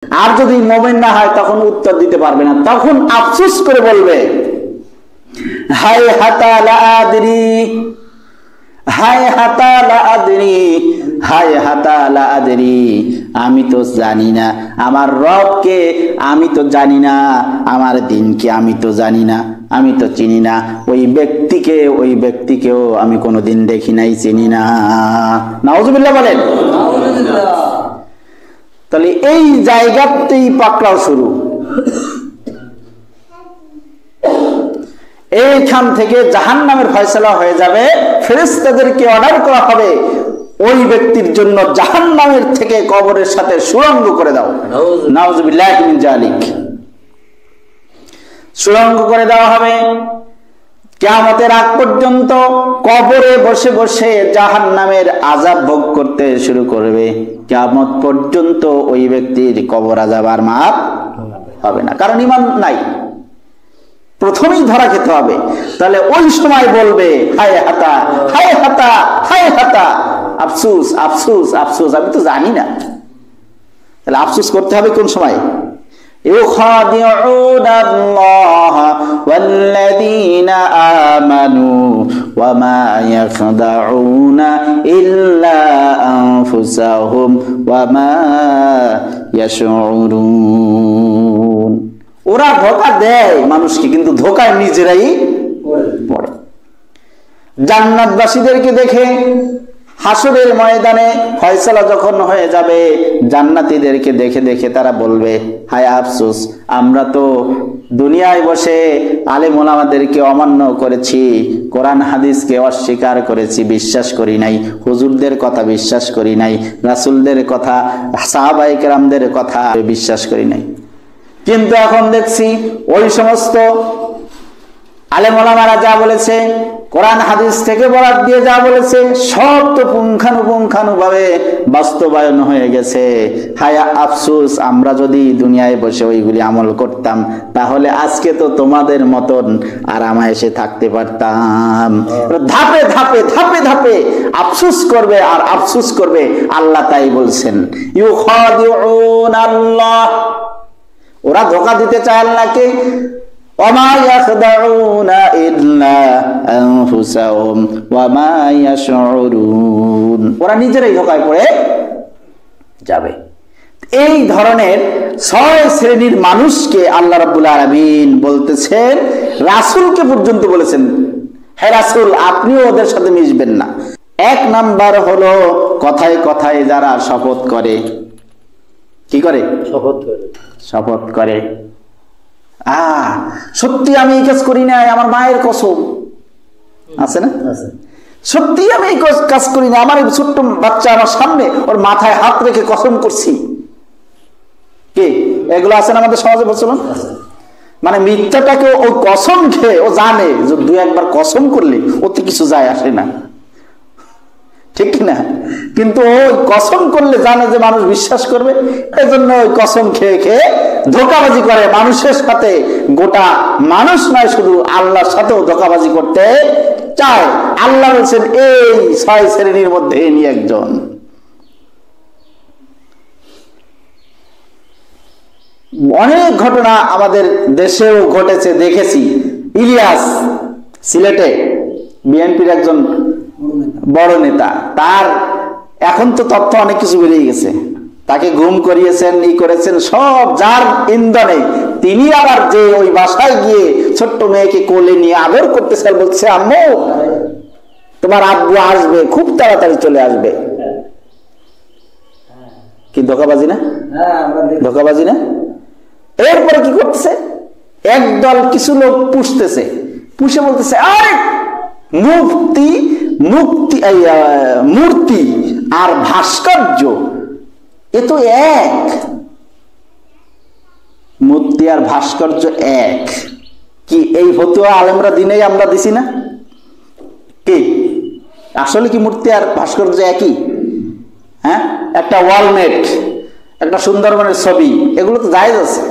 আর যদি মুমিন না হয় তখন উত্তর দিতে পারবে না, তখন আফসোস করে বলবে হায় হাতা লা আদরি, হায় হাতা লা আদরি, হায় হাতা লা আদরি, আমি তো জানি না আমার রবকে, আমি তো জানি না আমার দিনকে, আমি তো জানি না, আমি তো চিনি না ওই ব্যক্তিকে, ওই ব্যক্তিকেও আমি কোনোদিন দেখি নাই, চিনি না। নাউজুবিল্লাহ বলেন। তাহলে এই জায়গাতেই পাকড়াও শুরু। এইখান থেকে জাহান্নামের ফয়সালা হয়ে যাবে। ফেরেশতাদেরকে অর্ডার করা হবে ওই ব্যক্তির জন্য জাহান্নামের থেকে কবরের সাথে সুড়ঙ্গ করে দাও। নাউজুবিল্লাহি মিন যালিক। সুড়ঙ্গ করে দেওয়া হবে। কিয়ামতের আগ পর্যন্ত কবরে বসে বসে জাহান্নামের আযাব ভোগ করতে শুরু করবে। কিয়ামত পর্যন্ত ওই ব্যক্তির কবর আযাব আর মাফ হবে না, কারণ ঈমান নাই, প্রথমেই ধরা খেতে হবে। তাহলে ওই সময় বলবে হায় হাতা, হায় হাতা, হায় হাতা, আফসোস আফসোস আফসোস, আমি তো জানি না। তাহলে আফসোস করতে হবে কোন সময়? ইউখাদিউনা আল্লাহ ওয়াল্লাযীনা আমানু ওয়া মা ইয়াখদাউনা ইল্লা আনফুসাহুম ওয়া মা ইয়াশউরুন। ওরা ধোঁকা দেয় মানুষকে, কিন্তু ধোঁকায় নিজেরাই পড়ে। জান্নাতবাসীদেরকে দেখে হাসরের ময়দানে ফয়সালা যখন হয়ে যাবে, জান্নাতীদেরকে দেখে দেখে তারা বলবে হায় আফসোস, আমরা তো দুনিয়ায় বসে আলেম ওলামাদেরকে অমান্য করেছি, কোরআন হাদিসকে অস্বীকার করেছি, বিশ্বাস করি নাই, হুজুরদের কথা বিশ্বাস করি নাই, রাসূলদের কথা, সাহাবায়ে কেরামদের কথা বিশ্বাস করি নাই। কিন্তু এখন দেখছি ওই সমস্ত আলেম ওলামারা যা বলেছে, কোরআন হাদিস থেকে বরাত দিয়ে যা বলেছে, সব তো পুঙ্খানুপুঙ্খানুভাবে বাস্তবায়ন হয়ে গেছে। হায় আফসোস, আমরা যদি দুনিয়ায় বসে ওইগুলি আমল করতাম, তাহলে আজকে তো তোমাদের মতন আরামায়েশে থাকতে পারতাম। ধাপে ধাপে ধাপে ধাপে আফসোস করবে আর আফসোস করবে। আল্লাহ তাই বলছেন ইউখাদিউন আল্লাহ, ওরা ধোঁকা দিতে চায় আল্লাহকে। ওয়া ইয়াখদাউনা ইল্লা আনফুসাহুম ওয়া মা ইয়াশউরুন, ওরা নিজেরাই ধোঁকায় পড়ে যাবে। এই ধরনের 6 শ্রেণীর মানুষকে আল্লাহ রাব্বুল আলামিন বলতেছেন, রাসূলকে পর্যন্ত বলেছেন হে রাসূল আপনিও ওদের সাথে মিশবেন না। 1 নাম্বার হলো কথায় কথায় যারা শপথ করে। কি করে? শপথ করে সত্যি আমি এই কাজ করি না, আমার মায়ের কসম আছে না, সত্যি আমি এই কাজ করি না, আমার ছোট্ট বাচ্চা আমার সামনে, ওর মাথায় হাত রেখে কসম করছি। কি এগুলো আছে না আমাদের সমাজে প্রচলন? মানে মিথ্যাটাকে ও কসম খেয়ে ও জানে যে 2-1 বার কসম করলে ওতে কিছু যায় আসে না, ঠিক না? কিন্তু ওই কসম করলে জানে যে মানুষ বিশ্বাস করবে, এজন্য ওই কসম খেয়ে খেয়ে ধোঁকাবাজি করে মানুষের সাথে। গোটা মানুষ নয়, শুধু আল্লাহর সাথেও ধোঁকাবাজি করতে চায়। আল্লাহ বলছেন এই 6 শ্রেণীর মধ্যে ইনি একজন। অনেক ঘটনা আমাদের দেশেও ঘটেছে, দেখেছি। ইলিয়াস সিলেটে বিএনপির একজন বড় নেতা, তার এখন তো তথ্য অনেক কিছু বেরিয়ে গেছে, তাকে গুম করিয়েছেন, ই করেছেন, সব যার ইন্ধনে। তিনি আবার যে ওই বাসায় গিয়ে ছোট্ট মেয়েকে কোলে নিয়ে আদর করতেছেন, বলছে আম্মু তোমার আব্বু আসবে, খুব তাড়াতাড়ি চলে আসবে। কি ধোঁকাবাজি না? ধোঁকাবাজি না? এরপরে কি করতেছে, একদল কিছু লোক পুষতেছে, পুষে বলতেছে আরে মুক্তি মুক্তি মূর্তি আর ভাস্কর্য এ তো এক, মূর্তি আর ভাস্কর্য এক। কি এই ফতোয়া আলেমরা দিনেই আমরা দিছি না? কি আসলে কি মূর্তি আর ভাস্কর্য একই? হ্যাঁ, একটা ওয়ালমেট, একটা সুন্দরবনের ছবি, এগুলো তো জায়েজ আছে।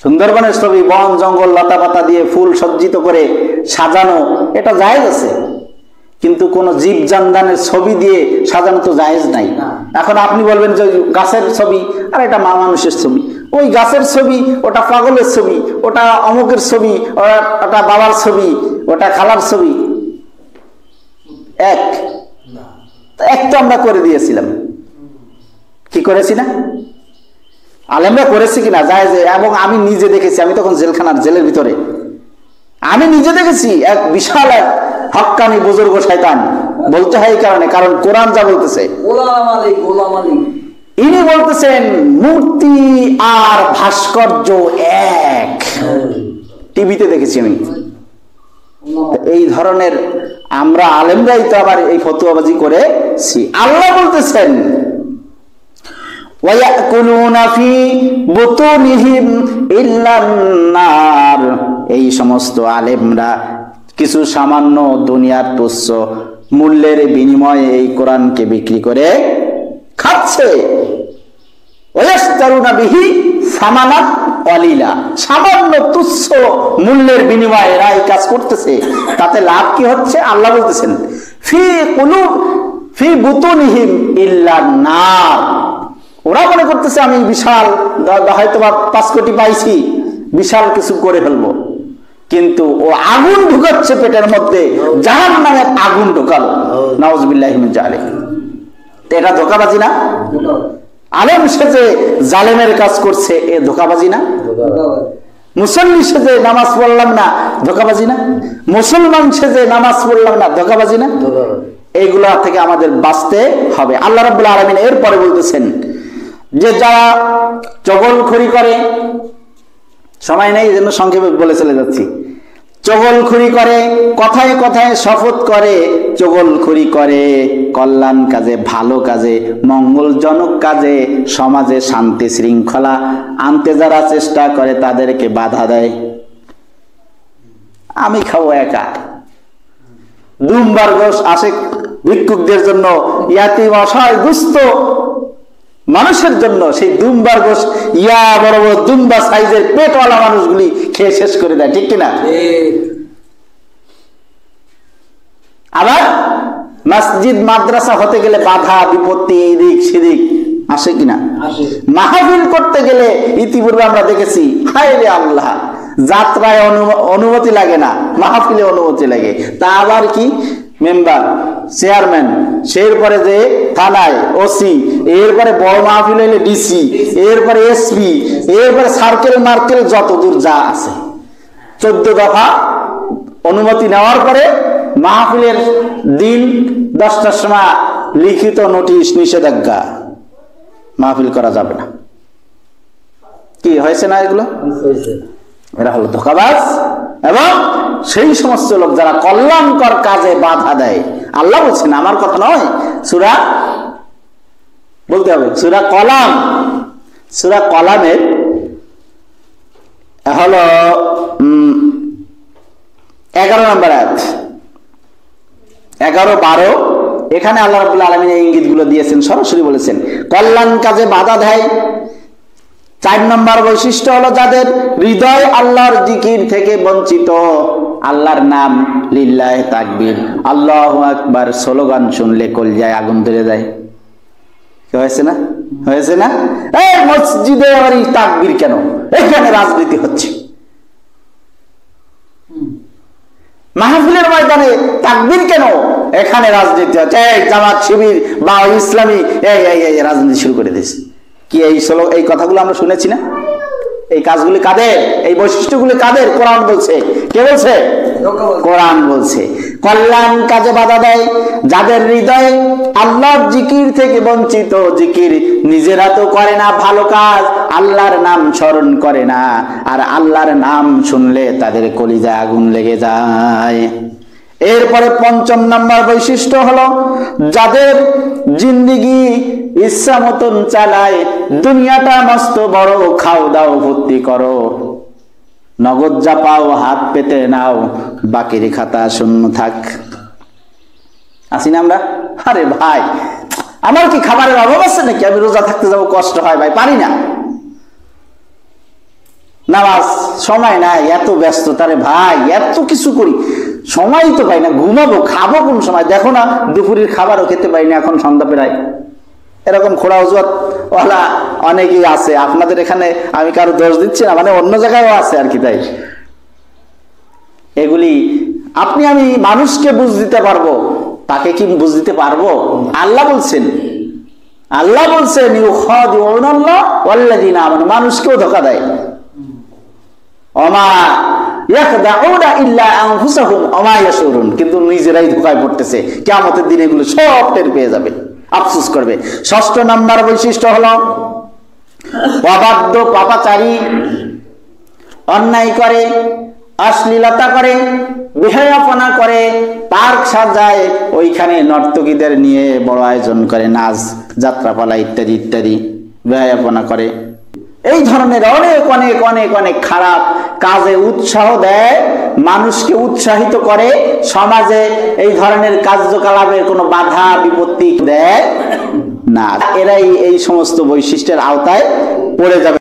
সুন্দরবনের ছবি, বন জঙ্গল লতা পাতা দিয়ে ফুল সজ্জিত করে সাজানো, এটা জায়েজ আছে। কিন্তু কোন জীব জানদানের ছবি দিয়ে সাজানো তো জায়েজ নাই। এখন আপনি বলবেন যে গাছের ছবি আর এটা মানুষের ছবি, ওই গাছের ছবি ওটা পাগলের ছবি, ওটা অমুকের ছবি, ওটা বাবার ছবি, ওটা খালার ছবি, এক তো আমরা করে দিয়েছিলাম। কি করেছি না? আলেমরা করেছি কিনা জায়েজ। এবং আমি নিজে দেখেছি, আমি তখন জেলের ভিতরে, আমি নিজে দেখেছি এক বিশাল এক হক্কানি বুজুর্গ শয়তান। বলতে হয় এই কারণে, কারণ কোরআন যা বলতেছে, ইনি বলতেছেন মূর্তি আর ভাস্কর্য এক। টিভিতে দেখেছি আমি। এই ধরনের আমরা আলেমরাই তো আবার এই ফতুয়াবাজি করেছি। আল্লাহ বলতেছেন ওয়ায়াকুলুনা ফি বুতুনিহিম ইল্লান নার, এই সমস্ত আলেমরা কিছু সামান্য দুনিয়ার তুচ্ছ মূল্যের বিনিময়ে এই কোরআনকে বিক্রি করে খাচ্ছে। ওয়াস্তারুনা বিহি সামানান কলিলা, সামান্য তুচ্ছ মূল্যের বিনিময়ে এরা এই কাজ করতেছে, তাতে লাভ কি হচ্ছে? আল্লাহ বলতেছেন ফি বুতুনিহিম ইল্লান নার, ওরা মনে করতেছে আমি বিশাল হয়তো বা 5 কোটি পাইছি, বিশাল কিছু করে ফেলবো, কিন্তু ও আগুন ঢুকাচ্ছে পেটের মধ্যে, জাহান্নামের আগুন ঢুকালো। নাউজুবিল্লাহি মিন যালিক। এটা ধোঁকাবাজি না? আলেম সেজে জালেমের কাজ করছে, এ ধোঁকাবাজি না? মুসল্লি সেজে নামাজ পড়লাম না, ধোঁকাবাজি না? মুসলমান সেজে নামাজ পড়লাম না, ধোঁকাবাজি না? এইগুলা থেকে আমাদের বাঁচতে হবে। আল্লাহ রাব্বুল আলামিন এরপরে বলতেছেন যে যারা চগলখড়ি করে, সময় নেই এজন্য সংক্ষেপে বলে চলে যাচ্ছি, চগলখড়ি করে, কথায় কথায় শপথ করে, চগলখড়ি করে কল্যাণ কাজে, ভালো কাজে, মঙ্গলজনক কাজে, সমাজে শান্তি শৃঙ্খলা আনতে যারা চেষ্টা করে তাদেরকে বাধা দেয়। আমি খাবো একা, দুম্বার গোশ আসে ভিক্ষুকদের জন্য, ইয়াতিম অসহায় দুস্থ মানুষের জন্য, সেই দুম্বার গোশ ইয়া বড় বড় দুম্বা সাইজের পেটওয়ালা মানুষগুলি খেয়ে শেষ করে দেয়, ঠিক কিনা? আবার মসজিদ মাদ্রাসা হতে গেলে বাধা বিপত্তি এদিক সেদিক আসে কিনা? মাহফিল করতে গেলে ইতিপূর্বে আমরা দেখেছি, হায় রে আল্লাহ, যাত্রায় অনুমতি লাগে না, মাহফিলে অনুমতি লাগে। তা আবার কি মেম্বার, চেয়ারম্যান, এরপরে যে থানায় ওসি, এরপরে বড় মাহফিল হইলে ডিসি, এরপরে এসপি, এরপরে সার্কেল মার্কেল যতদূর যা আছে 14 দফা অনুমতি নেওয়ার পরে মাহফিলের দিন 10টার সময় লিখিত নোটিশ, নিষেধাজ্ঞা, মাহফিল করা যাবে না। কি হয়েছে না? এগুলো এরা হলো ধোঁকাবাজ এবং সেই সমস্ত লোক যারা কল্যাণকর কাজে বাধা দেয়। আল্লাহ বলছেন, আমার কথা নয়, সূরা বলতে হবে, সূরা কলাম, সূরা কলামের হলো 11 নম্বর আয়াত, 11-12। এখানে আল্লাহ রাব্বুল আলামিন এই ইঙ্গিতগুলো দিয়েছেন, সরাসরি বলেছেন কল্যাণ কাজে বাধা দেয়। 4 নম্বর বৈশিষ্ট্য হলো যাদের হৃদয় আল্লাহর জিকির থেকে বঞ্চিত, আল্লাহর নাম, লিল্লাহি তাকবীর, আল্লাহু আকবার স্লোগান শুনলে কলিজায় আগুন ধরে যায়। কি হয়েছে না? হয়েছে না? এই মসজিদে আবার এই তাকবীর কেন? এখানে রাজনীতি হচ্ছে। মাহফিলের ময়দানে তাকবীর কেন? এখানে রাজনীতি হচ্ছে। এই জামাত শিবির বা ইসলামী এই রাজনীতি শুরু করে দিয়েছে। কি এই কথাগুলো আমরা শুনেছি না? এই কাজগুলি কাদের? এই বৈশিষ্ট্যগুলি কাদের? কোরআন বলছে। কে বলছে? কোরআন বলছে। কল্যাণ কাজে বাধা দেয় যাদের হৃদয় আল্লাহর জিকির থেকে বঞ্চিত, জিকির নিজেরা তো করে না, ভালো কাজ আল্লাহর নাম স্মরণ করে না, আর আল্লাহর নাম শুনলে তাদের কলিজায় আগুন লেগে যায়। এরপরে 5 নম্বর বৈশিষ্ট্য হলো যাদের জিন্দিগি ইচ্ছা মতন চালায়, দুনিয়াটা মস্ত বড়, খাও দাও ভর্তি করো, নগদ যা পাও হাত পেতে নাও, বাকির খাতা শূন্য থাক। আসি না আমরা? আরে ভাই, আমার কি খাবারের অভাব আছে নাকি? আমি রোজা থাকতে যাবো, কষ্ট হয় ভাই, পারি না। নামাজ সময় নাই, এত ব্যস্ততা রে ভাই, এত কিছু করি, সময় তো পাই না, ঘুমাবো, খাবো কোন সময়? দেখো না, দুপুরের খাবারও খেতে পাই না, এখন সন্ধ্যা প্রায়। এরকম খোড়া উজুয়াত ওয়ালা অনেকেই আছে। আপনাদের এখানে আমি কারো দোষ দিচ্ছি না, মানে অন্য জায়গায়ও আছে আর কি। তাই এগুলি আপনি আমি মানুষকে বুঝ দিতে পারবো, তাকে কি বুঝ দিতে পারবো? আল্লাহ বলছেন, আল্লাহ বলছেন ইউখাদিউনাল্লাহ ওয়াল্লাযীনা আমানু, মানুষকেও ধোঁকা দেয়। ওমা ইয়াখদাউনা ইল্লা আনফুসাহুম ওমা ইয়াশউরুন, কিন্তু নিজেরাই ধোঁকায় পড়তেছে। কিয়ামতের দিন এগুলো সব টের পেয়ে যাবে, আফসোস করবে। ষষ্ঠ নাম্বার বৈশিষ্ট্য হলো অবাধ্য, পাপাচারী, অন্যায় করে, অশ্লীলতা করে, বেহায়াপনা করে, পার্ক সাজায়, ওইখানে নর্তকীদের নিয়ে বড় আয়োজন করে, নাচ, যাত্রাপালা ইত্যাদি ইত্যাদি, বেহায়াপনা করে। এই ধরনের অনেক অনেক অনেক অনেক খারাপ কাজে উৎসাহ দেয়, মানুষকে উৎসাহিত করে, সমাজে এই ধরনের কার্যকলাপের কোনো বাধা বিপত্তি দেয় না। এরাই এই সমস্ত বৈশিষ্ট্যের আওতায় পড়ে যাবে।